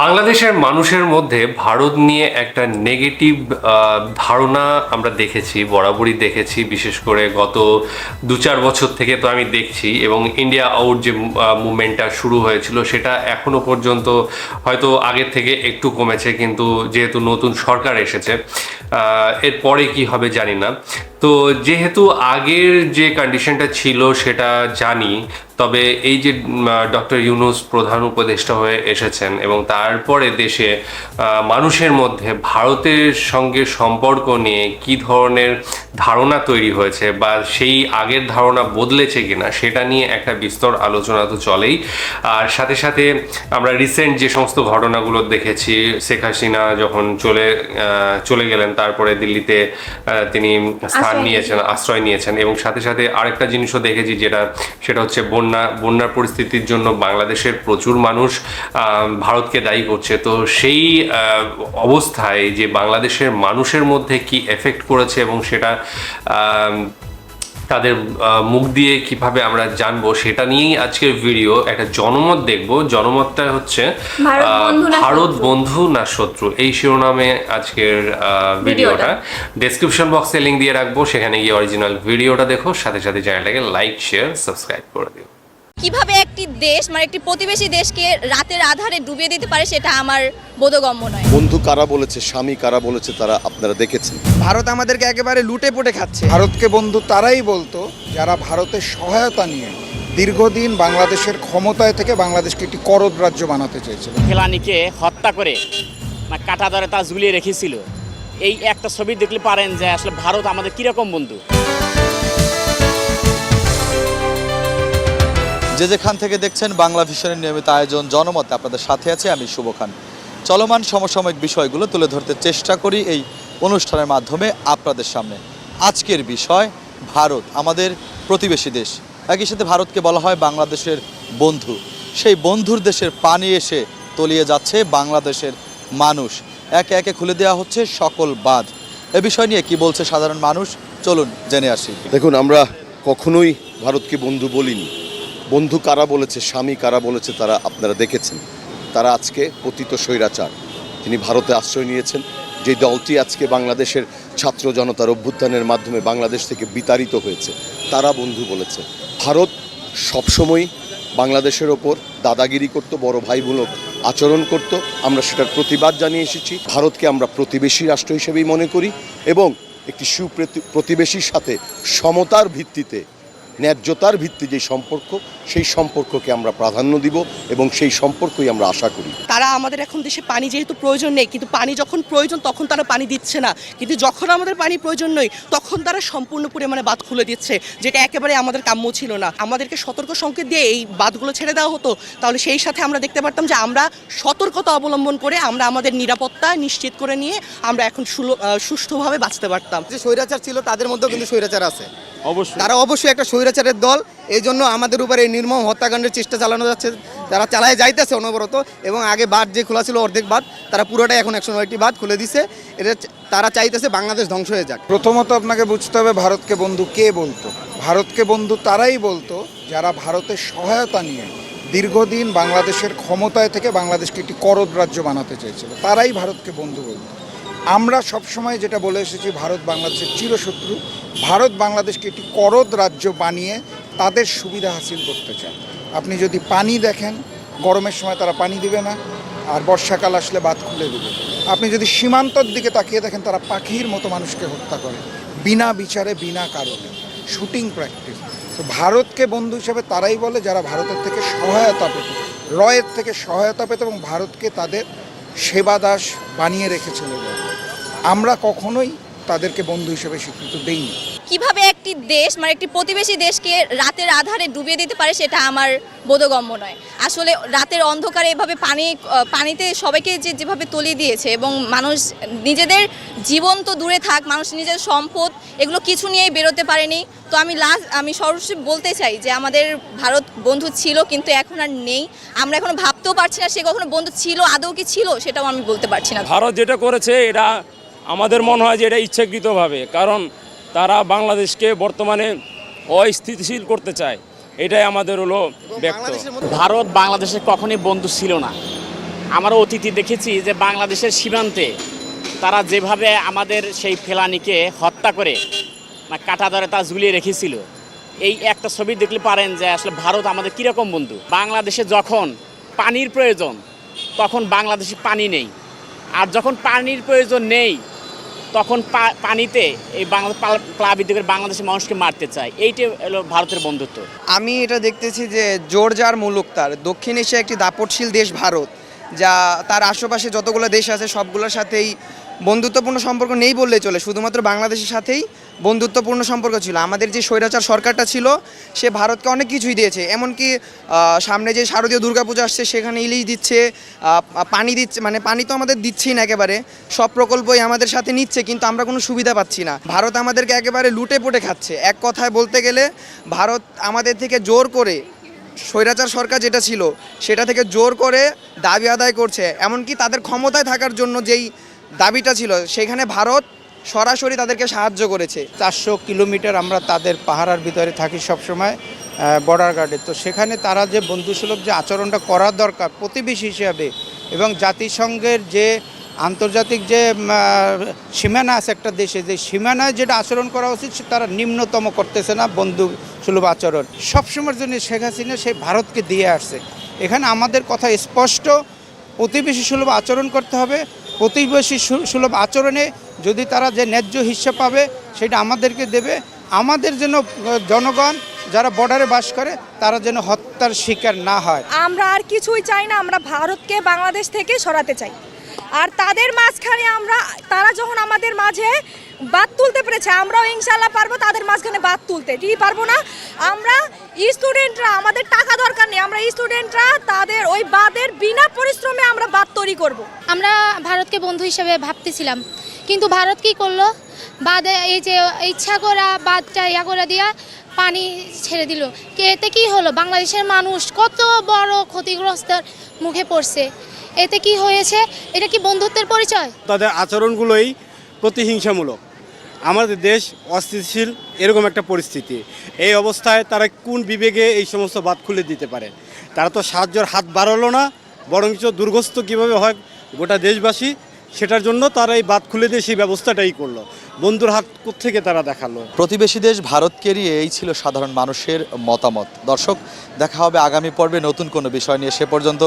বাংলাদেশের মানুষের মধ্যে ভারত নিয়ে একটা নেগেটিভ ধারণা আমরা দেখেছি, বরাবরই দেখেছি, বিশেষ করে গত 2-4 বছর থেকে তো আমি দেখছি। এবং ইন্ডিয়া আউট যে মুভমেন্টটা শুরু হয়েছিল সেটা এখনো পর্যন্ত হয়তো আগের থেকে একটু কমেছে, কিন্তু যেহেতু নতুন সরকার এসেছে এরপরে কি হবে জানি না। তো যেহেতু আগের যে কন্ডিশনটা ছিল সেটা জানি, তবে এই যে ডক্টর ইউনূস প্রধান উপদেষ্টা হয়ে এসেছেন এবং তারপরে দেশে মানুষের মধ্যে ভারতের সঙ্গে সম্পর্ক নিয়ে কি ধরনের ধারণা তৈরি হয়েছে বা সেই আগের ধারণা বদলেছে কিনা সেটা নিয়ে একটা বিস্তর আলোচনা তো চলেই। আর সাথে সাথে আমরা রিসেন্ট যে সমস্ত ঘটনাগুলো দেখেছি, শেখ হাসিনা যখন চলে গেলেন, তারপরে দিল্লিতে তিনি আশ্রয় নিয়েছেন এবং সাথে সাথে আরেকটা জিনিসও দেখেছি সেটা হচ্ছে বন্যার পরিস্থিতির জন্য বাংলাদেশের প্রচুর মানুষ ভারতকে দায়ী করছে। তো সেই অবস্থায় যে বাংলাদেশের মানুষের মধ্যে কি এফেক্ট করেছে এবং সেটা তাদের মুখ দিয়ে কিভাবে আমরা জানবো, সেটা নিয়েই আজকের ভিডিও। একটা জনমত দেখব, জনমতটা হচ্ছে ভারত বন্ধু না শত্রু, এই শিরোনামে আজকের ভিডিওটা। ডেসক্রিপশন বক্সে লিঙ্ক দিয়ে রাখবো, সেখানে গিয়ে অরিজিনাল ভিডিওটা দেখো, সাথে সাথে চ্যানেলটাকে লাইক, শেয়ার, সাবস্ক্রাইব করে দিও। কিভাবে একটি দেশ একটি প্রতিবেশী দেশকে রাতের আধারে ডুবিয়ে দিতে পারে সেটা আমার বোধগম্য নয়। বন্ধু কারা বলেছে, স্বামী কারা বলেছে, তারা আপনারা দেখেছেন। ভারত আমাদেরকে একেবারে লুটে পুটে খাচ্ছে। ভারতকে বন্ধু তারাই বলতো যারা ভারতের সহায়তা নিয়ে দীর্ঘদিন বাংলাদেশের ক্ষমতায় থেকে বাংলাদেশকে একটি করদ রাজ্য বানাতে চেয়েছিল। ফেলানিকে হত্যা করে কাঁটা ধরে তা ঝুলিয়ে রেখেছিল। এই একটা ছবি দেখলে পারেন যে আসলে ভারত আমাদের কিরকম বন্ধু। যে যেখান থেকে দেখছেন বাংলা ভিশনের নিয়মিত আয়োজন জনমতে, আপনাদের সাথে আছে আমি শুভ খান। চলমান সমসাময়িক বিষয়গুলো তুলে ধরতে চেষ্টা করি এই অনুষ্ঠানের মাধ্যমে আপনাদের সামনে। আজকের বিষয় ভারত, আমাদের প্রতিবেশী দেশ। একই সাথে ভারতকে বলা হয় বাংলাদেশের বন্ধু। সেই বন্ধুর দেশের পানি এসে তলিয়ে যাচ্ছে বাংলাদেশের মানুষ। একে একে খুলে দেওয়া হচ্ছে সকল বাঁধ। এ বিষয় নিয়ে কি বলছে সাধারণ মানুষ, চলুন জেনে আসি। দেখুন, আমরা কখনোই ভারতকে বন্ধু বলিনি। বন্ধু কারা বলেছে, স্বামী কারা বলেছে, তারা আপনারা দেখেছেন। তারা আজকে পতিত স্বৈরাচার, তিনি ভারতে আশ্রয় নিয়েছেন। যে দলটি আজকে বাংলাদেশের ছাত্র জনতার অভ্যুত্থানের মাধ্যমে বাংলাদেশ থেকে বিতাড়িত হয়েছে, তারা বন্ধু বলেছে। ভারত সবসময় বাংলাদেশের ওপর দাদাগিরি করত, বড় ভাইমূলক আচরণ করত। আমরা সেটার প্রতিবাদ জানিয়ে এসেছি। ভারতকে আমরা প্রতিবেশী রাষ্ট্র হিসেবেই মনে করি এবং একটি প্রতিবেশীর সাথে সমতার ভিত্তিতে, ন্যায্যতার ভিত্তি যে সম্পর্ক, সেই সম্পর্ককে আমরা প্রাধান্য দিব এবং সেই সম্পর্কই আমরা আশা করি। তারা আমাদের এখন দেশে পানি যেহেতু প্রয়োজন নেই, কিন্তু পানি যখন প্রয়োজন তখন তারা পানি দিচ্ছে না, কিন্তু যখন আমাদের পানি প্রয়োজন নেই তখন তারা সম্পূর্ণ পরিমাণে বাঁধ খুলে দিচ্ছে, যেটা একেবারে আমাদের কাম্য ছিল না। আমাদেরকে সতর্ক সংকেত দিয়ে এই বাঁধগুলো ছেড়ে দেওয়া হতো, তাহলে সেই সাথে আমরা দেখতে পারতাম যে আমরা সতর্কতা অবলম্বন করে আমরা আমাদের নিরাপত্তা নিশ্চিত করে নিয়ে আমরা এখন সুষ্ঠুভাবে বাঁচতে পারতাম। যে স্বৈরাচার ছিল তাদের মধ্যেও কিন্তু স্বৈরাচার আছে, তারা অবশ্যই একটা স্বৈরাচারের দল। এই জন্য আমাদের উপরে এই নির্মম হত্যাকাণ্ডের চেষ্টা চালানো যাচ্ছে, তারা চালায় যাইতেছে অনবরত। এবং আগে বাঁধ যে খোলা ছিল অর্ধেক বাঁধ, তারা পুরোটাই এখন 109টি বাঁধ খুলে দিছে। এটা তারা চাইতেছে বাংলাদেশ ধ্বংস হয়ে যাক। প্রথমত আপনাকে বুঝতে হবে ভারতকে বন্ধু কে বলতো। ভারতকে বন্ধু তারাই বলতো যারা ভারতের সহায়তা নিয়ে দীর্ঘদিন বাংলাদেশের ক্ষমতায় থেকে বাংলাদেশকে একটি করদ রাজ্য বানাতে চেয়েছিল, তারাই ভারতকে বন্ধু বলতো। আমরা সবসময় যেটা বলে এসেছি, ভারত বাংলাদেশের চিরশত্রু। ভারত বাংলাদেশকে একটি করদ রাজ্য বানিয়ে তাদের সুবিধা হাসিল করতে চায়। আপনি যদি পানি দেখেন, গরমের সময় তারা পানি দিবে না, আর বর্ষাকাল আসলে বাঁধ খুলে দেবে। আপনি যদি সীমান্তর দিকে তাকিয়ে দেখেন, তারা পাখির মতো মানুষকে হত্যা করে বিনা বিচারে, বিনা কারণে, শুটিং প্র্যাকটিস। তো ভারতকে বন্ধু হিসেবে তারাই বলে যারা ভারতের থেকে সহায়তা পেত, রয়ের থেকে সহায়তা পেত এবং ভারতকে তাদের সেবা দাস বানিয়ে রেখেছিল। আমরা কখনোই তাদেরকে বন্ধু হিসেবে স্বীকৃতি দেইনি। কিভাবে একটি দেশ একটি প্রতিবেশী দেশকে রাতের আধারে ডুবিয়ে দিতে পারে সেটা আমার বোধগম্য নয়। আসলে রাতের অন্ধকারে এভাবে পানিতে সবাইকে যেভাবে তলিয়ে দিয়েছে এবং মানুষ নিজেদের জীবন তো দূরে থাক, মানুষ নিজের সম্পদ এগুলো কিছু নিয়েই বেরোতে পারেনি। তো আমি সর্বশেষ বলতে চাই যে আমাদের ভারত বন্ধু ছিল, কিন্তু এখন আর নেই। আমরা এখনো ভাবতেও পারছি না সে কখনো বন্ধু ছিল, আদৌ কি ছিল সেটাও আমি বলতে পারছি না। ভারত যেটা করেছে এটা আমাদের মনে হয় যে এটা ইচ্ছাকৃতভাবে, কারণ তারা বাংলাদেশকে বর্তমানে অস্থিতিশীল করতে চায় এটাই আমাদের হলো ব্যক্ত। ভারত বাংলাদেশের কখনোই বন্ধু ছিল না। আমরা অতীতে দেখেছি যে বাংলাদেশের সীমান্তে তারা যেভাবে আমাদের সেই ফেলানিকে হত্যা করে কাঁটা ধরে তা ঝুলিয়ে রেখেছিল, এই একটা ছবি দেখলে পারেন যে আসলে ভারত আমাদের কীরকম বন্ধু। বাংলাদেশে যখন পানির প্রয়োজন তখন বাংলাদেশে পানি নেই, আর যখন পানির প্রয়োজন নেই তখন পানিতে এই প্লাবিত করে বাংলাদেশের মানুষকে মারতে চায়। এইটাই হলো ভারতের বন্ধুত্ব। আমি এটা দেখতেছি যে জোর যার মুলুক তার। দক্ষিণ এশিয়া একটি দাপটশীল দেশ ভারত, যা তার আশেপাশে যতগুলো দেশ আছে সবগুলোর সাথেই বন্ধুত্বপূর্ণ সম্পর্ক নেই বললেই চলে, শুধুমাত্র বাংলাদেশের সাথেই বন্ধুত্বপূর্ণ সম্পর্ক ছিল। আমাদের যে স্বৈরাচার সরকারটা ছিল সে ভারতকে অনেক কিছুই দিয়েছে, এমনকি সামনে যে শারদীয় দুর্গাপূজা আসছে সেখানে ইলিশ দিচ্ছে, পানি দিচ্ছে, মানে পানি তো আমাদের দিচ্ছেই না, একেবারে সব প্রকল্পই আমাদের সাথে নিচ্ছে, কিন্তু আমরা কোনো সুবিধা পাচ্ছি না। ভারত আমাদেরকে একেবারে লুটে পুটে খাচ্ছে। এক কথায় বলতে গেলে ভারত আমাদের থেকে জোর করে, স্বৈরাচার সরকার যেটা ছিল সেটা থেকে জোর করে দাবি আদায় করছে। এমনকি তাদের ক্ষমতায় থাকার জন্য যেই দাবিটা ছিল সেখানে ভারত সরাসরি তাদেরকে সাহায্য করেছে। 400 কিলোমিটার আমরা তাদের পাহারার ভিতরে থাকি সবসময় বর্ডার গার্ডে। তো সেখানে তারা যে বন্ধুসুলভ যে আচরণটা করার দরকার প্রতিবেশী হিসাবে, এবং জাতিসংঘের যে আন্তর্জাতিক যে সীমানা আছে একটা দেশে, যে সীমানায় যেটা আচরণ করা উচিত তারা নিম্নতম করতেছে না বন্ধুসুলভ আচরণ। সবসময়ের জন্য শেখ হাসিনা সেই ভারতকে দিয়ে আসছে। এখানে আমাদের কথা স্পষ্ট, প্রতিবেশী সুলভ আচরণ করতে হবে। প্রতিবেশী সুলভ আচরণে যদি তারা যে ন্যায্য হিস্সা পাবে সেটা আমাদেরকে দেবে। আমাদের যেন জনগণ যারা বর্ডারে বাস করে তারা যেন হত্যার শিকার না হয়। আমরা আর কিছুই চাই না, আমরা ভারতকে বাংলাদেশ থেকে সরাতে চাই। আর তাদের মাঝখানে তারা যখন আমাদের মাঝে বাদ তুলতে পেরেছে, আমরাও ইনশাল্লাহ পারবো তাদের মাঝখানে বাদ তুলতে। কি পারবো না? আমরা স্টুডেন্টরা, আমাদের টাকা দরকার নেই, আমরা স্টুডেন্টরা তাদের ওই বাদের বিনা পরিশ্রমে আমরা বাদ তৈরি করব। আমরা ভারতকে বন্ধু হিসেবে ভাবতেছিলাম, কিন্তু ভারত কি করলো? বাদে এই যে ইচ্ছা করা বাদটা করে দিয়া পানি ছেড়ে দিল। এতে কি হলো? বাংলাদেশের মানুষ কত বড় ক্ষতিগ্রস্তের মুখে পড়ছে। এতে কি হয়েছে? এটা কি বন্ধুত্বের পরিচয়? তাদের আচরণগুলোই প্রতিহিংসামূলক। আমাদের দেশ অস্থিতিশীল এরকম একটা পরিস্থিতি, এই অবস্থায় তারা কোন বিবেকে এই সমস্ত বাঁধ খুলে দিতে পারে? তারা তো সাহায্যের হাত বাড়ালো না, বরঞ্চ দুর্গস্থ কীভাবে হয় গোটা দেশবাসী সেটার জন্য তারা এই বাঁধ খুলে দিয়ে সেই ব্যবস্থাটাই করলো। বন্ধুর হাত কোত্থেকে তারা দেখালো? প্রতিবেশী দেশ ভারতকে নিয়ে এই ছিল সাধারণ মানুষের মতামত। দর্শক, দেখা হবে আগামী পর্বে নতুন কোনো বিষয় নিয়ে। সে পর্যন্ত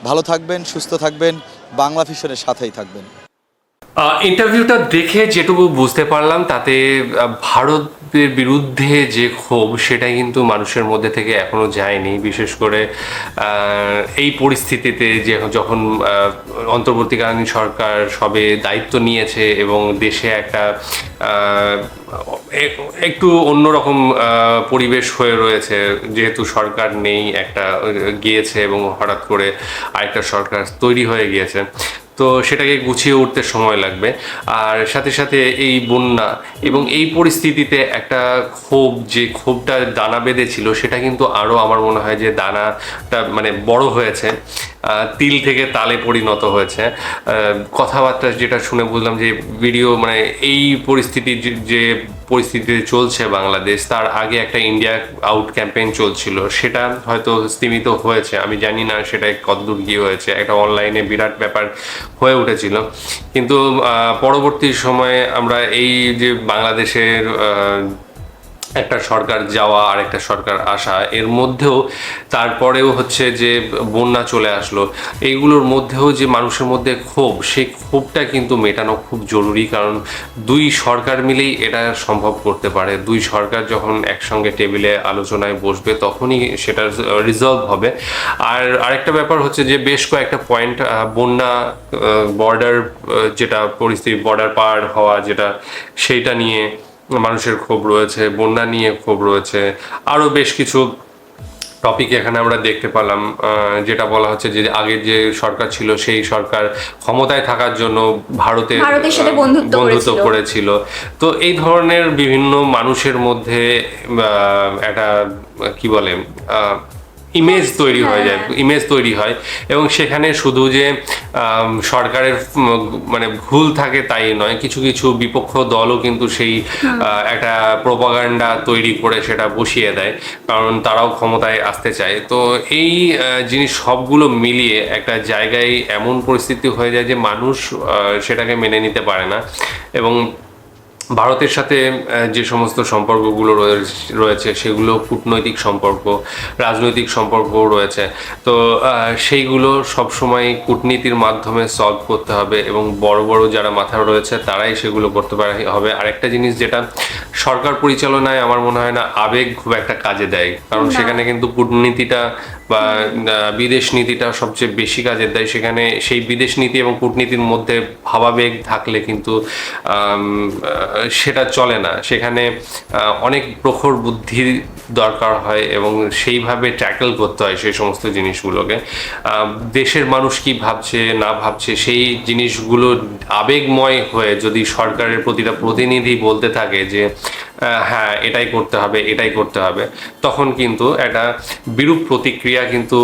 ভালো থাকবেন, সুস্থ থাকবেন, বাংলা ভিশনের সাথেই থাকবেন। ইন্টারভিউটা দেখে যেটুকু বুঝতে পারলাম তাতে ভারতের বিরুদ্ধে যে ক্ষোভ সেটা কিন্তু মানুষের মধ্যে থেকে এখনো যায়নি। বিশেষ করে এই পরিস্থিতিতে যে যখন অন্তর্বর্তীকালীন সরকার সবে দায়িত্ব নিয়েছে এবং দেশে একটা একটু অন্যরকম পরিবেশ হয়ে রয়েছে, যেহেতু সরকার নেই, একটা গিয়েছে এবং হঠাৎ করে আরেকটা সরকার তৈরি হয়ে গিয়েছে, তো সেটাকে গুছিয়ে উঠতে সময় লাগবে। আর সাথে সাথে এই বন্যা এবং এই পরিস্থিতিতে একটা যে ক্ষোভটা দানা বেঁধেছিল সেটা কিন্তু আরও আমার মনে হয় যে দানাটা মানে বড় হয়েছে, তিল থেকে তালে পরিণত হয়েছে। কথাবার্তা যেটা শুনে বুঝলাম যে ভিডিও মানে এই পরিস্থিতি যে পরিস্থিতিতে চলছে বাংলাদেশ, তার আগে একটা ইন্ডিয়া আউট ক্যাম্পেইন চলছিল, সেটা হয়তো স্তীমিত হয়েছে। আমি জানি না সেটা কতদূর কি হয়েছে, একটা অনলাইনে বিরাট ব্যাপার হয়ে উঠেছিল। কিন্তু পরবর্তী সময়ে আমরা এই যে বাংলাদেশের একটা সরকার যাওয়া আর একটা সরকার আসা, এর মধ্যেও তারপরেও হচ্ছে যে বন্যা চলে আসলো, এইগুলোর মধ্যেও যে মানুষের মধ্যে ক্ষোভ, সেই ক্ষোভটা কিন্তু মেটানো খুব জরুরি। কারণ দুই সরকার মিলেই এটা সম্ভব করতে পারে। দুই সরকার যখন একসঙ্গে টেবিলে আলোচনায় বসবে তখনই সেটা রিজলভ হবে। আর আরেকটা ব্যাপার হচ্ছে যে বেশ কয়েকটা পয়েন্ট, বন্যা, বর্ডার যেটা পরিস্থিতি, বর্ডার পার হওয়া যেটা, সেইটা নিয়ে মানুষের ক্ষোভ রয়েছে, বন্যা নিয়ে ক্ষোভ রয়েছে, আরও বেশ কিছু টপিক এখানে আমরা দেখতে পেলাম। যেটা বলা হচ্ছে যে আগের যে সরকার ছিল সেই সরকার ক্ষমতায় থাকার জন্য ভারতের সাথে বন্ধুত্ব করেছিল। তো এই ধরনের বিভিন্ন মানুষের মধ্যে একটা কি বলে ইমেজ তৈরি হয়ে যায়, ইমেজ তৈরি হয়, এবং সেখানে শুধু যে সরকারের মানে ভুল থাকে তাই নয়, কিছু কিছু বিপক্ষ দলও কিন্তু সেই একটা প্রোপাগান্ডা তৈরি করে সেটা বসিয়ে দেয়, কারণ তারাও ক্ষমতায় আসতে চায়। তো এই জিনিস সবগুলো মিলিয়ে একটা জায়গায় এমন পরিস্থিতি হয়ে যায় যে মানুষ সেটাকে মেনে নিতে পারে না, এবং ভারতের সাথে যে সমস্ত সম্পর্কগুলো রয়েছে সেগুলো কূটনৈতিক সম্পর্ক, রাজনৈতিক সম্পর্কও রয়েছে। তো সেইগুলো সবসময় কূটনীতির মাধ্যমে সলভ করতে হবে, এবং বড় বড় যারা মাথা রয়েছে তারাই সেগুলো করতে পারে হবে। আরেকটা জিনিস যেটা সরকার পরিচালনায় আমার মনে হয় না আবেগ খুব একটা কাজে দেয়, কারণ সেখানে কিন্তু কূটনীতিটা বা বিদেশ নীতিটা সবচেয়ে বেশি কাজে দেয়। সেখানে সেই বিদেশ নীতি এবং কূটনীতির মধ্যে ভাবাবেগ থাকলে কিন্তু সেটা চলে না, সেখানে অনেক প্রখর বুদ্ধির দরকার হয় এবং সেইভাবে ট্যাকেল করতে হয় সেই সমস্ত জিনিসগুলোকে। দেশের মানুষ কি ভাবছে না ভাবছে সেই জিনিসগুলো আবেগময় হয়ে যদি সরকারের প্রতিটা প্রতিনিধি বলতে থাকে যে হ্যাঁ এটাই করতে হবে, এটাই করতে হবে, তখন কিন্তু একটা বিরূপ প্রতিক্রিয়া কিন্তু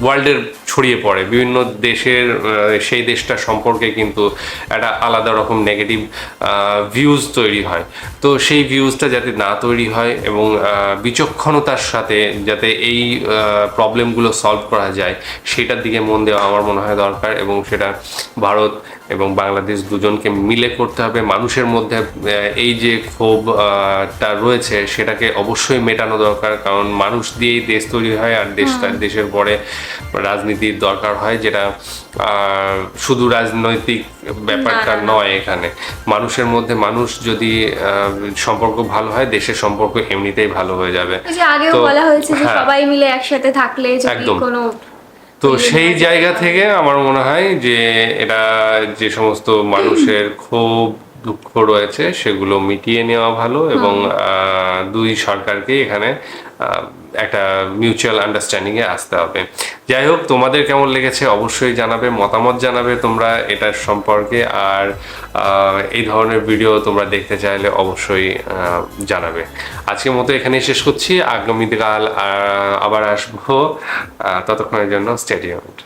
ওয়ার্ল্ডের ছড়িয়ে পড়ে বিভিন্ন দেশের, সেই দেশটা সম্পর্কে কিন্তু একটা আলাদা রকম নেগেটিভ ভিউজ তৈরি হয়। তো সেই ভিউজটা যাতে না তৈরি হয় এবং বিচক্ষণতার সাথে যাতে এই প্রবলেমগুলো সলভ করা যায় সেটার দিকে মন দেওয়া আমার মনে হয় দরকার, এবং সেটা ভারত এবং বাংলাদেশ দুজনকে মিলে করতে হবে। মানুষের মধ্যে এই যে ক্ষোভটা রয়েছে সেটাকে অবশ্যই মেটানো দরকার, কারণ মানুষ দিয়েই দেশ তৈরি হয়, আর দেশের পরে রাজনীতির দরকার হয়, যেটা শুধু রাজনৈতিক ব্যাপারটা নয়। এখানে মানুষের মধ্যে মানুষ যদি সম্পর্ক ভালো হয়, দেশের সম্পর্ক এমনিতেই ভালো হয়ে যাবে। আগেও বলা হয়েছে যে সবাই মিলে একসাথে থাকলে যদি কোনো, তো সেই জায়গা থেকে আমার মনে হয় যে এটা যে সমস্ত মানুষের ক্ষোভ দুঃখ রয়েছে সেগুলো মিটিয়ে নেওয়া ভালো, এবং দুই সরকারকে এখানে একটা মিউচুয়াল আন্ডারস্ট্যান্ডিংয়ে আসতে হবে। যাই হোক, তোমাদের কেমন লেগেছে অবশ্যই জানাবে, মতামত জানাবে তোমরা এটার সম্পর্কে, আর এই ধরনের ভিডিও তোমরা দেখতে চাইলে অবশ্যই জানাবে। আজকের মতো এখানেই শেষ করছি, আগামীকাল আবার আসবো, ততক্ষণের জন্য স্টে টিউনড।